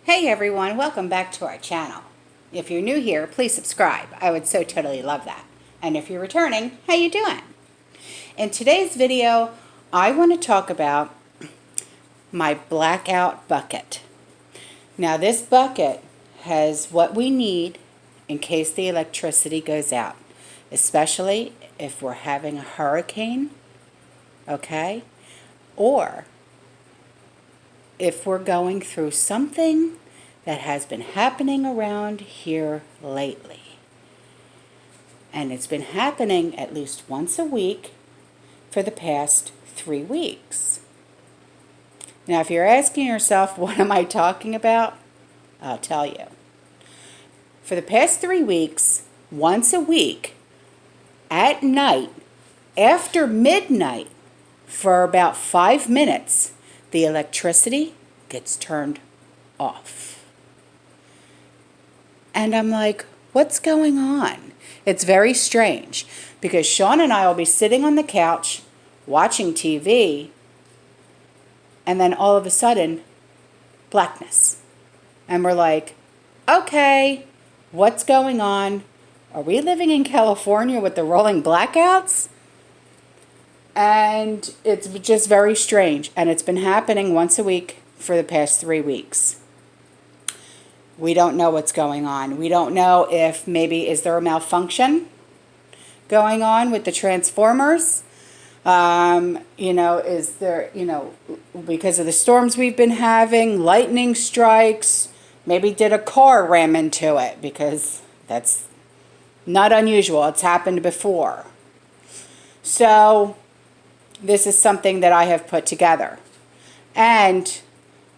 Hey everyone, welcome back to our channel. If you're new here, please subscribe. I would so totally love that. And if you're returning, how you doing? In today's video, I want to talk about my blackout bucket. Now this bucket has what we need in case the electricity goes out, especially if we're having a hurricane, okay? Or if we're going through something that has been happening around here lately. And it's been happening at least once a week for the past 3 weeks. Now, if you're asking yourself, what am I talking about? I'll tell you. For the past 3 weeks, once a week, at night, after midnight, for about 5 minutes, the electricity gets turned off. And I'm like, what's going on? It's very strange because Sean and I will be sitting on the couch watching TV, and then all of a sudden, blackness. And we're like, okay, what's going on? Are we living in California with the rolling blackouts? And it's just very strange. And it's been happening once a week for the past 3 weeks. We don't know what's going on. We don't know if maybe is there a malfunction going on with the transformers. Is there, because of the storms we've been having, lightning strikes, maybe did a car ram into it, because that's not unusual. It's happened before. So this is something that I have put together. And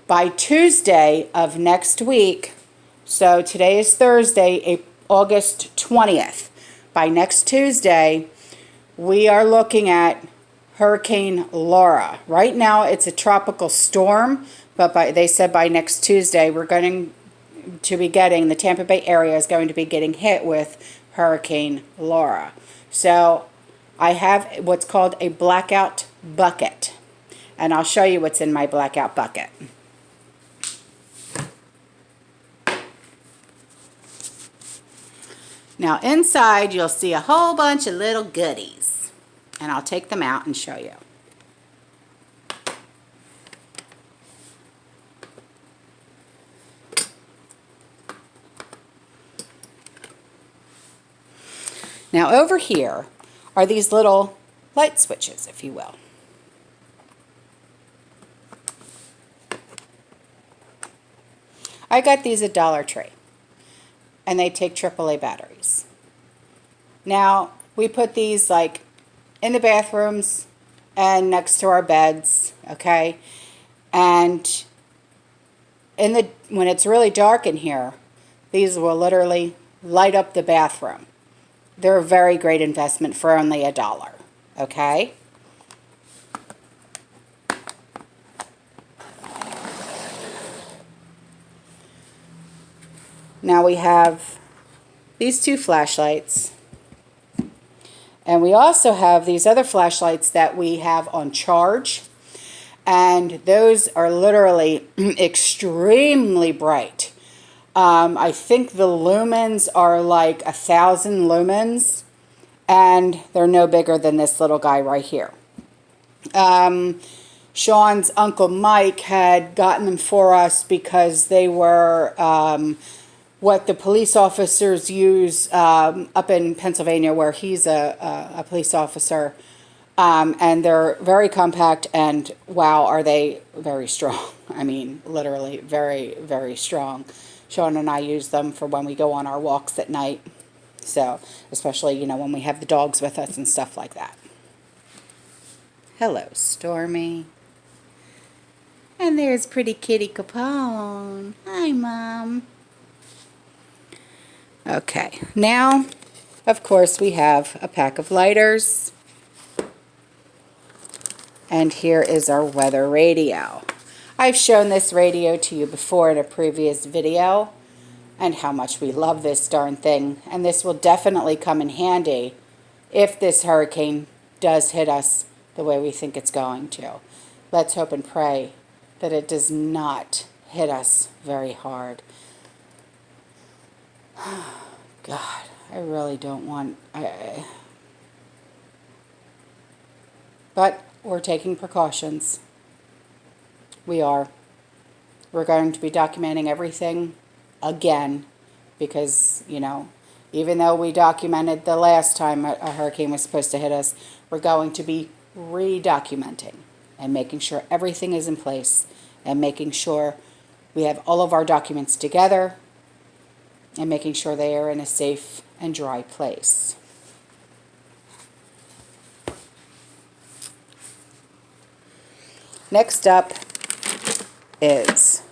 by Tuesday of next week, so today is Thursday, August 20th. By next Tuesday, we are looking at Hurricane Laura. Right now, it's a tropical storm, but they said by next Tuesday, we're going to be getting, the Tampa Bay area is going to be getting hit with Hurricane Laura. So I have what's called a blackout bucket, and I'll show you what's in my blackout bucket. Now inside you'll see a whole bunch of little goodies, and I'll take them out and show you. Now over here are these little light switches, if you will. I got these at Dollar Tree, and they take AAA batteries. Now, we put these like in the bathrooms and next to our beds, okay? And when it's really dark in here, these will literally light up the bathroom. They're a very great investment for only $1, okay? Now we have these 2 flashlights, and we also have these other flashlights that we have on charge, and those are literally extremely bright. I think the lumens are like 1,000 lumens, and they're no bigger than this little guy right here. Sean's Uncle Mike had gotten them for us because they were what the police officers use up in Pennsylvania, where he's a police officer. And they're very compact, and wow, are they very strong. I mean, literally very, very strong. Sean and I use them for when we go on our walks at night. So, especially, when we have the dogs with us and stuff like that. Hello, Stormy. And there's pretty kitty Capone. Hi, Mom. Okay, now, of course, we have a pack of lighters. And here is our weather radio. I've shown this radio to you before in a previous video, and how much we love this darn thing. And this will definitely come in handy if this hurricane does hit us the way we think it's going to. Let's hope and pray that it does not hit us very hard. God, I really don't want... But we're taking precautions. We are. We're going to be documenting everything again because, you know, even though we documented the last time a hurricane was supposed to hit us, we're going to be re-documenting and making sure everything is in place and making sure we have all of our documents together and making sure they are in a safe and dry place. Next up is,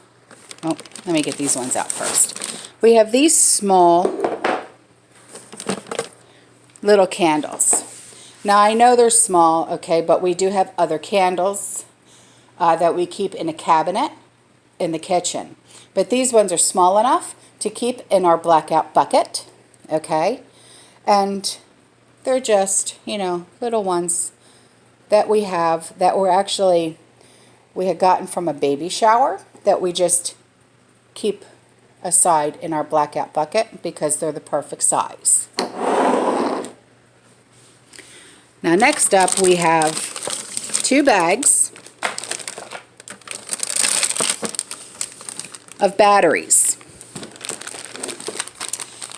oh, let me get these ones out first. We have these small little candles. Now I know they're small, okay, but we do have other candles that we keep in a cabinet in the kitchen. But these ones are small enough to keep in our blackout bucket, okay? And they're just, you know, little ones that we have that were actually... we had gotten from a baby shower that we just keep aside in our blackout bucket because they're the perfect size. Now next up we have 2 bags of batteries.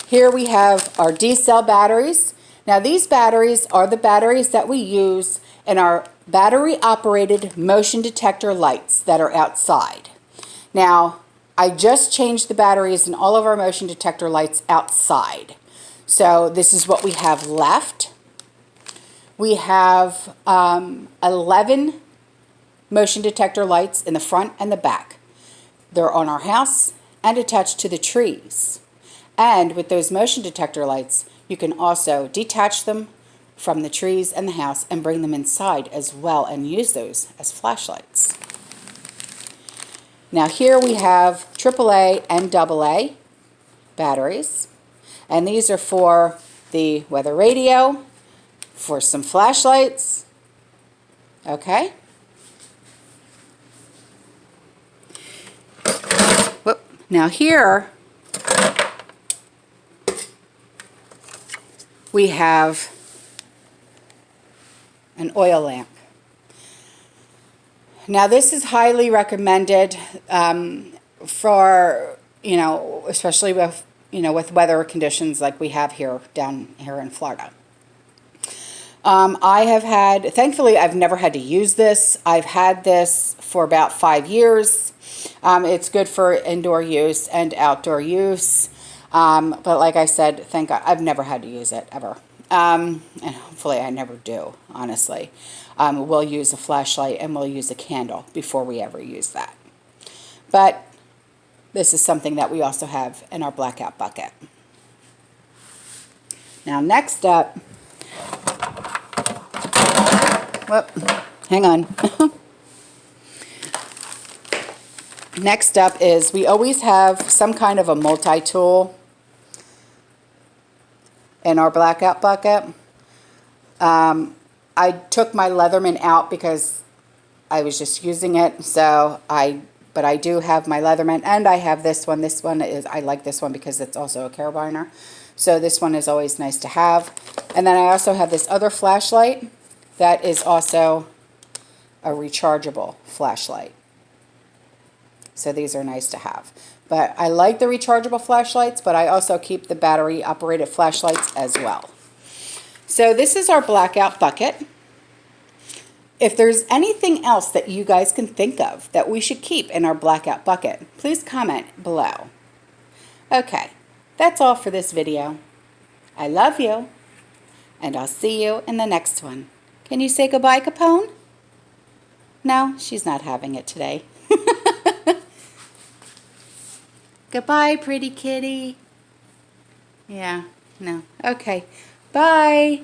Here we have our D-cell batteries. Now these batteries are the batteries that we use in our battery-operated motion detector lights that are outside. Now, I just changed the batteries in all of our motion detector lights outside. So this is what we have left. We have 11 motion detector lights in the front and the back. They're on our house and attached to the trees. And with those motion detector lights, you can also detach them from the trees and the house and bring them inside as well and use those as flashlights. Now here we have AAA and AA batteries, and these are for the weather radio, for some flashlights, okay? Whoop. Now here we have an oil lamp. Now this is highly recommended for, you know, especially with, you know, with weather conditions like we have here down here in Florida. I have had, thankfully I've never had to use this. I've had this for about 5 years. It's good for indoor use and outdoor use. But like I said, thank God, I've never had to use it ever. And hopefully I never do, honestly. We'll use a flashlight and we'll use a candle before we ever use that. But this is something that we also have in our blackout bucket. Now next up, whoop, hang on. Next up is we always have some kind of a multi-tool in our blackout bucket. I took my Leatherman out because I was just using it, but I do have my Leatherman, and I have this one. This one is, I like this one because it's also a carabiner. So this one is always nice to have. And then I also have this other flashlight that is also a rechargeable flashlight. So these are nice to have. But I like the rechargeable flashlights, but I also keep the battery operated flashlights as well. So this is our blackout bucket. If there's anything else that you guys can think of that we should keep in our blackout bucket, please comment below. Okay, that's all for this video. I love you, and I'll see you in the next one. Can you say goodbye, Capone? No, she's not having it today. Goodbye, pretty kitty. Yeah, no. Okay, bye.